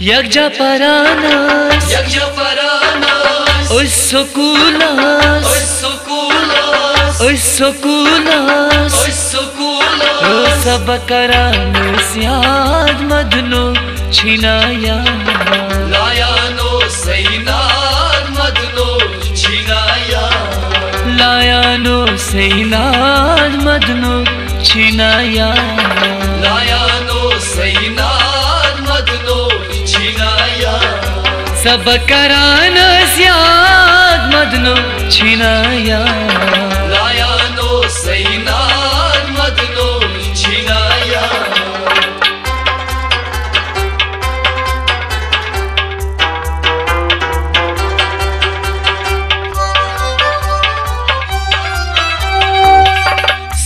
Yakja paranas, ois sokulas, sab karanas yaad madno chinaya, laya no seinad madno chinaya, laya no seinad madno chinaya, laya no seinad madno chinaya, sab karanas yaad madno chinaya, laya no seinad madno chinaya.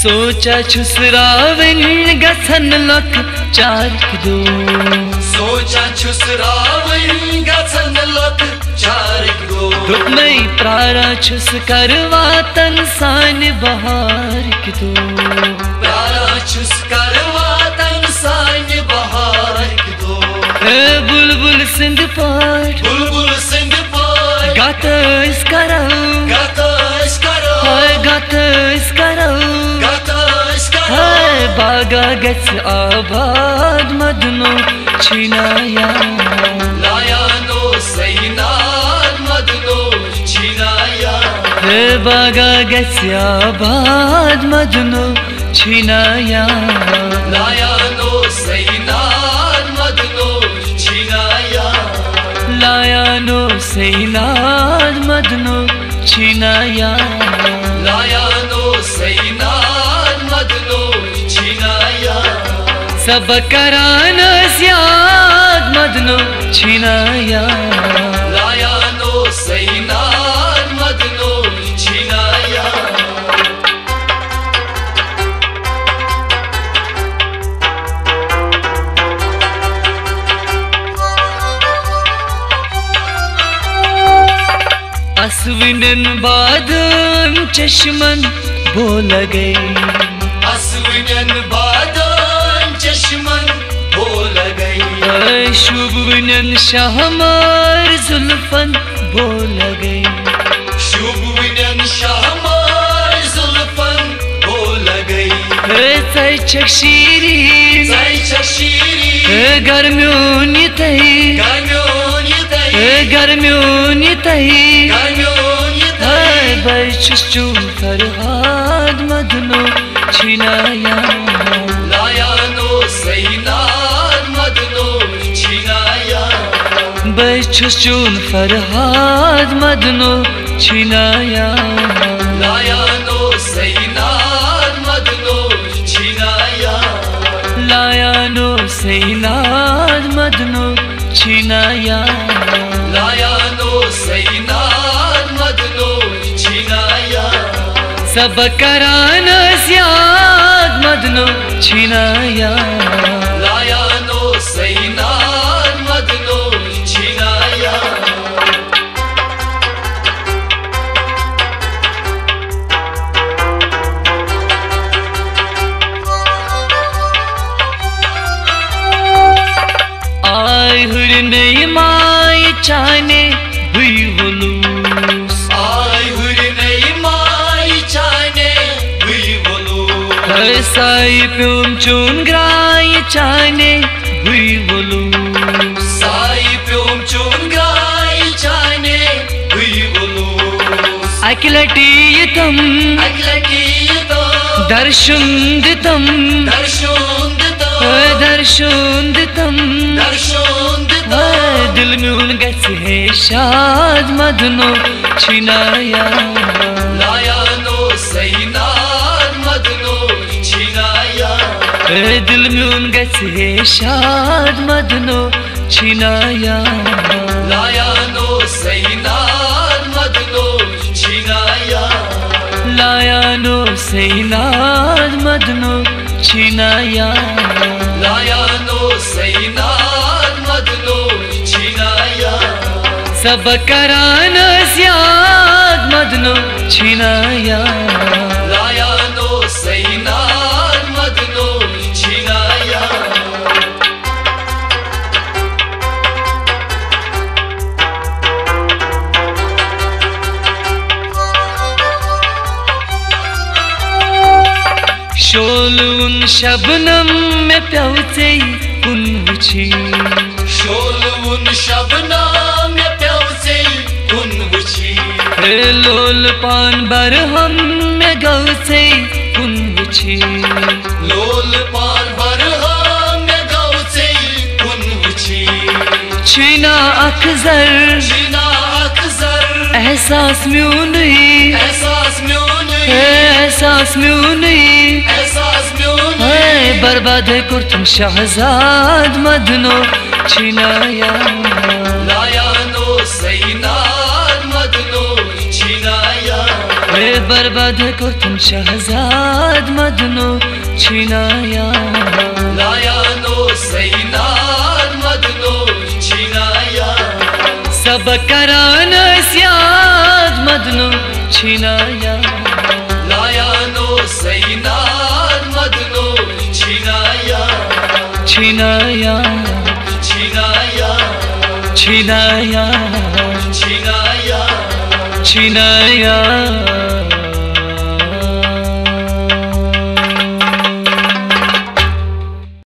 सोचा छुसरावन गसन लख चारक दो, सोचा छुसरावन गसन लख चारक दो, दुखमई प्रारा छुस करवातन सान बहार दो, प्रारा छुस करवातन सान बहार दो, बुलबुल सिंध पाठ, बुलबुल सिंध पाठ, गात इसकरो, गात इसकरो, गात इसकरो, बागा गच आबाद मदनो छिनाया, लाया नो सैनाद मदनो छिनाया, बागा गच आबाद मदनो छिनाया, लाया नो सैनाद मदनो छिनाया, लाया नो सैनाद मदनो छिनाया, लाया नो सैनाद मदनो छिनाया, सब करानस याद मदनो छिनाया, लाया नो सैनाद मदनो छिनाया। असविनन बादन चश्मन बोल गई, असविनन बादन चश्मन बोल गई, शुभविनन शाहमार जुल्फन बोल गई, शुभविनन शाहमार जुल्फन बोल गई, चैचक शीरी गर्म्योन तही, गर्म्योन तही, बचू फरहाद मदनो छिनाया, लाया नो सैनाद मदनो छिनाया, बचू फरहाद मदनो छिनाया, लाया नो सैनाद मदनो छिनाया, लाया नो सैनाद मदनो छिनाया, लाया नो सैनाद मदनो छिनाया, सब करानस याद मदनो छिनाया, लाया नो सैनाद मदनो छिनाया। आय हुर नई माय चाने हुई वलूस, आय हुर नई माय चाने हुई वलूस, साई प्योम चून ग्राय चाने हुई वलूस, साई प्योम चून ग्राय चाने हुई वलूस, अखिलटीयतम दर्शुंदितम, दर्शुंदितम, दिल म्यून गच है शाद मदनो छिनाया, लाया नो सैनाद मदनो छिनाया, दिल म्यून गच है शाद मदनो छिनाया, लाया नो सैनाद मदनो छिनाया, लाया नो सैनाद मदनो छिनाया, लाया नो सैनाद मदनो छिनाया, सब करानस याद मदनो छिनाया, लाया नो सैनाद मदनो छिनाया। शोल उन शबनम में प्याउचे कुन वुची शोल उन शबनम में प्याउचे कुन वुची लोल पान बरहम में गौचे कुन वुची लोल पान बरहम में गौचे कुन वुची छीना अखजर एहसास म्यूं नहीं एहसास म्यूं नहीं बर्बाद कर तुम शहजाद मदनो छिनाया लाया नो सैनाद मदनो छिनाया बर्बाद कर तुम शहजाद मदनो छिनाया लाया नो सैनाद मदनो छिनाया सब करान सियाद मदनो छिनाया लाया नो सैनाद मदनो छिनाया छिनाया छिनाया छिनाया छिनाया छिनाया